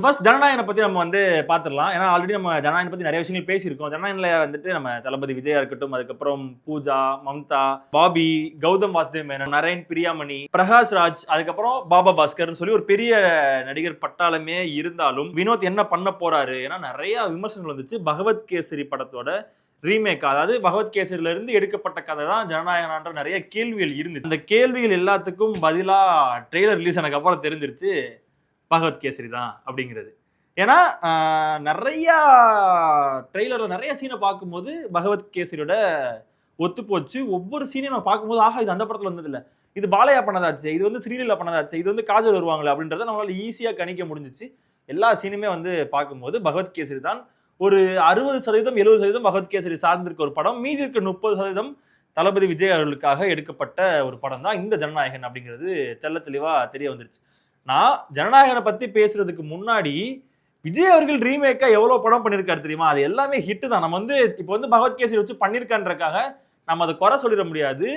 First ஜனநாயகனை பத்தி நம்ம பாத்துடலாம். ஏன்னா ஆல்ரெடி நம்ம ஜனநாயகனை பத்தி நிறைய விஷயங்கள் பேசியிருக்கோம். ஜனநாயகன்ல நம்ம தளபதி விஜயா இருக்கட்டும், அதுக்கப்புறம் பூஜா, மம்தா, பாபி, கௌதம் வாசுதேவ் மேனன், நரேன், பிரியாமணி, பிரகாஷ் ராஜ், அதுக்கப்புறம் பாபா பாஸ்கர்னு சொல்லி ஒரு பெரிய நடிகர் பட்டாளமே இருந்தாலும் வினோத் என்ன பண்ண போறாரு? ஏன்னா நிறைய விமர்சனங்கள் வந்துச்சு. பகவத் கேசரி படத்தோட ரீமேக், அதாவது பகவத் கேசரியில இருந்து எடுக்கப்பட்ட கதை தான் ஜனநாயகன்ற நிறைய கேள்விகள் இருந்துச்சு. அந்த கேள்விகள் எல்லாத்துக்கும் பதிலா ட்ரெய்லர் ரிலீஸ் ஆனதுக்கு அப்புறம் தெரிஞ்சிருச்சு பகவத் கேசரி தான் அப்படிங்கிறது. ஏன்னா நிறைய ட்ரெய்லர்ல நிறைய சீனை பார்க்கும்போது பகவத் கேசரியோட ஒத்து போச்சு. ஒவ்வொரு சீனையும் நம்ம பார்க்கும்போது ஆஹா இது அந்த படத்துல வந்தது இல்ல, இது பாலையா பண்ணதாச்சு, இது ஸ்ரீலீலா பண்ணதாச்சு, இது காஜல் வருவாங்களே அப்படின்றத நம்மளால ஈஸியா கணிக்க முடிஞ்சிச்சு. எல்லா சீனுமே பார்க்கும்போது பகவத் கேசரி தான் ஒரு 60% 70% பகவத் கேசரி சார்ந்திருக்க ஒரு படம். மீதி இருக்க 30% தளபதி விஜய் அவர்களுக்காக எடுக்கப்பட்ட ஒரு படம் தான் இந்த ஜனநாயகன் அப்படிங்கிறது தெள்ள தெளிவா தெரிய வந்துருச்சு. நான் ஜனநாயகனை பத்தி பேசுறதுக்கு முன்னாடி விஜய் அவர்கள் ரீமேக்கா எவ்வளவு படம் பண்ணிருக்காரு தெரியுமா? அது எல்லாமே ஹிட் தான். நம்ம இப்ப பகவத் கேசரி வச்சு பண்ணிருக்கான்றக்காக நம்ம அதை குறை சொல்லிட முடியாது.